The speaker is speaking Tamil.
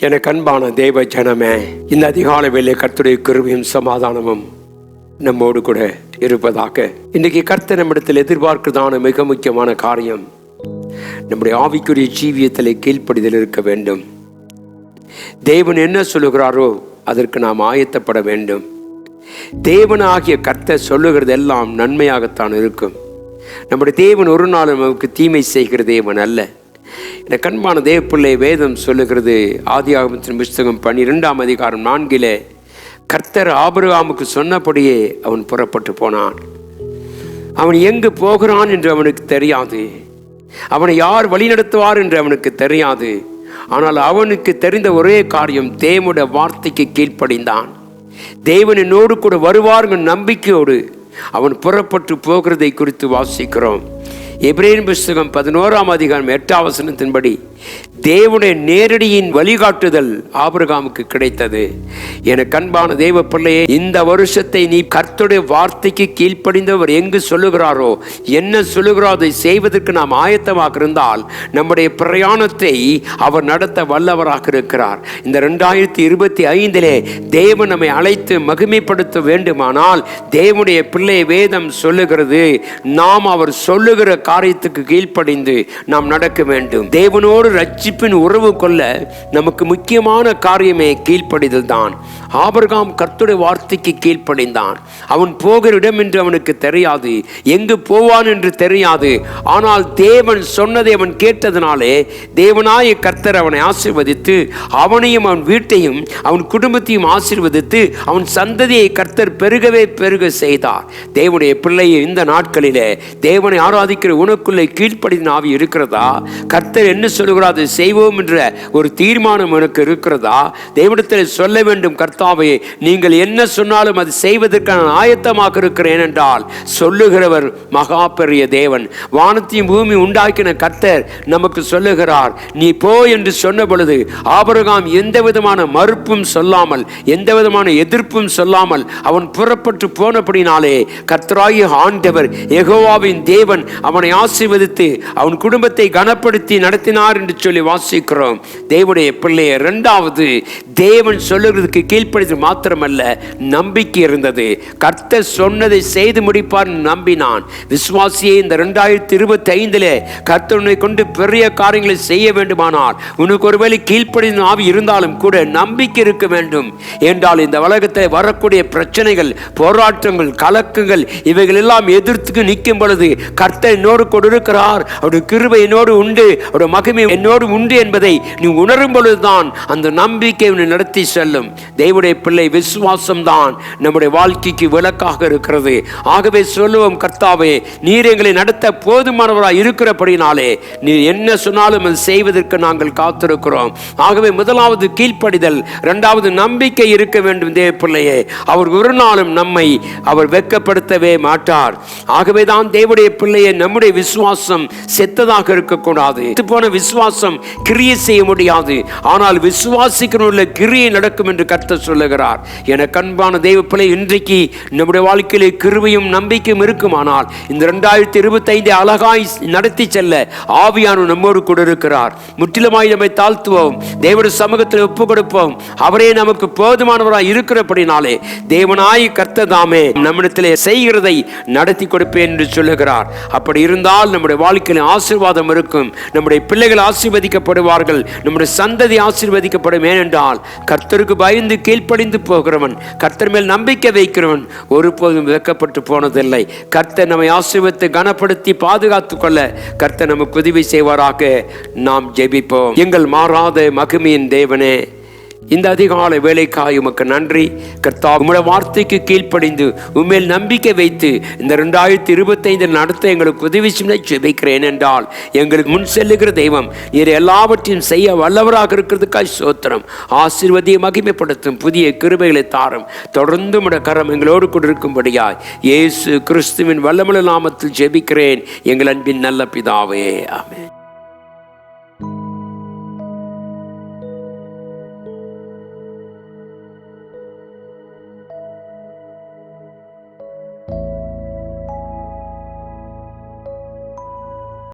எனக்கு அன்பான தேவ ஜனமே, இந்த அதிகாலை வேளை கர்த்தருடைய கிருபையும் சமாதானமும் நம்மோடு கூட இருப்பதாக. இன்றைக்கு கர்த்தர் நம்மிடத்தில் எதிர்பார்க்கிறதான மிக முக்கியமான காரியம், நம்முடைய ஆவிக்குரிய ஜீவியத்தில் கீழ்ப்படிதல் இருக்க வேண்டும். தேவன் என்ன சொல்லுகிறாரோ அதற்கு நாம் ஆயத்தப்பட வேண்டும். தேவனாகிய கர்த்தர் சொல்லுகிறது எல்லாம் நன்மையாகத்தான் இருக்கும். நம்முடைய தேவன் ஒரு நாளும் நமக்கு தீமை செய்கிற தேவன் அல்ல. எனக்கு அன்பான தேவ பிள்ளை, வேதம் சொல்லுகிறது, ஆதியாகமத்தின் புஸ்தகம் 12ஆம் அதிகாரம் 4 கர்த்தர் ஆபிரகாமுக்கு சொன்னபடியே அவன் புறப்பட்டு போனான். அவன் எங்கு போகிறான் என்று அவனுக்கு தெரியாது, அவனை யார் வழிநடத்துவார் என்று அவனுக்கு தெரியாது. ஆனால் அவனுக்கு தெரிந்த ஒரே காரியம், தேவனுடைய வார்த்தைக்கு கீழ்ப்படிந்தான். தேவன் என்னோடு கூட வருவார்கள் நம்பிக்கையோடு அவன் புறப்பட்டு போகிறதை குறித்து வாசிக்கிறோம். எபிரேயர் புஸ்தகம் 11ஆம் அதிகாரம் 8ஆம் வசனத்தின்படி தேவனுடைய நேரடியின் வழிகாட்டுதல் ஆபிரகாமுக்கு கிடைத்தது. எனக்கு அன்பான தேவ பிள்ளையே, இந்த வருஷத்தை நீ கர்த்தருடைய வார்த்தைக்கு கீழ்ப்படிந்தவர் எங்கு சொல்லுகிறாரோ, என்ன சொல்லுகிறோ அதை செய்வதற்கு நாம் ஆயத்தமாக இருந்தால் நம்முடைய பிரயாணத்தை அவர் நடத்த வல்லவராக இருக்கிறார். இந்த 2025 தேவன் நம்மை அழைத்து மகிமைப்படுத்த வேண்டுமானால் தேவனுடைய பிள்ளை வேதம் சொல்லுகிறது, நாம் அவர் சொல்லுகிற காரியத்துக்கு கீழ்ப்படிந்து நாம் நடக்க வேண்டும். தேவனோடு ரட்சிப்பின் உறவு கொள்ள நமக்கு முக்கியமான காரியமே கீழ்ப்படிதல் தான். ஆபிரகாம் கர்த்தருடைய வார்த்தைக்கு கீழ்ப்படிந்தான். அவன் போகிற இடம் என்று அவனுக்கு தெரியாது, எங்கு போவான் என்று தெரியாது. ஆனால் தேவன் சொன்னதை அவன் கேட்டதனாலே தேவனாய கர்த்தர் அவனை ஆசீர்வதித்து அவனையும் அவன் வீட்டையும் அவன் குடும்பத்தையும் ஆசீர்வதித்து அவன் சந்ததியை கர்த்தர் பெருகவே பெருக செய்தார். தேவனுடைய பிள்ளையை இந்த நாட்களிலே தேவனை ஆராதிக்கிற உனக்குள்ளே கீழ்ப்படிந்த ஆவி இருக்கிறதா? கர்த்தர் என்ன சொல்லுகிறார் அதை செய்வோம் என்ற ஒரு தீர்மானம் எனக்கு இருக்கிறதா? தேவனிடத்தில் சொல்ல வேண்டும், கர்த்தாவே நீங்கள் என்ன சொன்னாலும் அது செய்வதற்கு நான் ஆயத்தமாக இருக்கிறேன் என்றால் சொல்லுகிறவர் மகா பெரிய தேவன். வானத்தையும் பூமி உண்டாக்கின கர்த்தர் நமக்கு சொல்லுகிறார், நீ போ என்று சொன்ன பொழுது ஆபிரகாம் எந்த விதமான மறுப்பும் சொல்லாமல், எந்த விதமான எதிர்ப்பும் சொல்லாமல் அவன் புறப்பட்டு போனபடினாலே கர்த்தராகிய ஆண்டவர் யெகோவாவின் தேவன் அவனை ஆசீர்வதித்து அவன் குடும்பத்தை கனப்படுத்தி நடத்தினார் என்று சொல்லி வாசிக்கிறோம். தேவனுடைய பிள்ளையை இரண்டாவது, தேவன் சொல்லுகிறதுக்கு கீழ்ப்படிதல் மாத்திரமல்ல, நம்பிக்கை இருந்தது. கர்த்தர் சொன்னதை செய்து முடிப்பார் நம்பினான். விசுவாசியை இந்த 2025 கர்த்தரை கொண்டு பெரிய காரியங்களை செய்ய வேண்டுமானால் உனக்கு ஒருவேளை கீழ்ப்படிதல் ஆவி இருந்தாலும் கூட நம்பிக்கை இருக்க வேண்டும். என்றால் இந்த உலகத்தில் வரக்கூடிய பிரச்சனைகள், போராட்டங்கள், கலக்கங்கள் இவைகள் எல்லாம் எதிர்த்து நிற்கும் பொழுது கர்த்தர் என்னோடு கொடுக்கிறார், அவருடைய கிருபை என்னோடு உண்டு, அவருடைய மகிமை என்னோடு உண்டு என்பதை நீ உணரும் பொழுதுதான் அந்த நம்பிக்கை உன்னை நடத்தி செல்லும். தேவனுடைய பிள்ளை, விசுவாசம் தான் நம்முடைய வாழ்க்கைக்கு விளக்காக இருக்கிறது. ஆகவே சொல்லுவோம், கர்த்தாவே நீர் எங்களை நடத்த போதுமானவராய் இருக்கிறபடினாலே நீர் என்ன சொன்னாலும் அது செய்வதற்கு நாங்கள் காத்திருக்கிறோம். ஆகவே முதலாவது கீழ்ப்படிதல், இரண்டாவது நம்பிக்கை இருக்க வேண்டும். தேவ பிள்ளையே, அவர் ஒரு நாளும் நம்மை அவர் வெட்கப்படுத்தவே மாட்டார். ஆகவே தான் தேவனுடைய பிள்ளையை, நம்முடைய விசுவாசம் செத்ததாக இருக்கக்கூடாது. போன விசுவாசம் கிரியை செய்ய முடியாது, ஆனால் விசுவாசிக்கிறவர்கள கிரியை நடக்கும் என்று கர்த்தர் சொல்லுகிறார். எனக்கு அன்பான தேவ பிள்ளை, இன்றைக்கு நம்முடைய வாழ்க்கையிலே கிருபையும் நம்பிக்கையும் இருக்குமானால் இந்த 2025 அழகாய் நடத்தி செல்ல ஆவியானவர் நம்மோடு கூட இருக்கிறார். முற்றிலுமாய் நம்மை தாழ்த்துவோம், தேவனுடைய சமூகத்தில் ஒப்பு கொடுப்போம். அவரே நமக்கு போதுமானவராய் இருக்கிறபடினாலே தேவனாய் கர்த்தர் தாமே நம்மிடத்திலே செய்கிறதை நடத்தி கொடுப்பேன் என்று சொல்லுகிறார். அப்படி இருந்தால் நம்முடைய வாழ்க்கையில் ஆசீர்வாதம் இருக்கும், நம்முடைய பிள்ளைகள் ஆசீர்வதிக்கப்படுவார்கள், நம்முடைய சந்ததி ஆசீர்வதிக்கப்படும். ஏனென்றால் கர்த்தருக்கு பயந்து கீழ்ப்படிந்து போகிறவன், கர்த்தர் மேல் நம்பிக்கை வைக்கிறவன் ஒருபோதும் வெட்கப்பட்டு போனதில்லை. கர்த்தர் நம்மை ஆசீர்வதித்து கனப்படுத்தி பாதுகாத்துக் கொள்ள கர்த்தர் நமக்கு உதவி செய்வாராக. நாம் ஜெபிப்போம். எங்கள் மாறாத மகிமையின் தேவனே, இந்த அதிகாலை வேலைக்காய் உமக்கு நன்றி. கர்த்தா, உம்முடைய வார்த்தைக்கு கீழ்ப்படிந்து உண்மையில் நம்பிக்கை வைத்து இந்த 2025 நடத்த எங்களுக்கு உதவி ஜெபிக்கிறேன். என்றால் எங்களுக்கு முன் செல்லுகிற தெய்வம் நீர் எல்லாவற்றையும் செய்ய வல்லவராக இருக்கிறதுக்காய் சோத்திரம். ஆசீர்வதியை மகிமைப்படுத்தும் புதிய கிருபைகளை தாரும். தொடர்ந்து உம்முடைய கரம் எங்களோடு கொண்டிருக்கும்படியாய் இயேசு கிறிஸ்துவின் வல்லமுள்ள நாமத்தில் ஜெபிக்கிறேன் எங்கள் அன்பின் நல்ல பிதாவே, ஆமென்.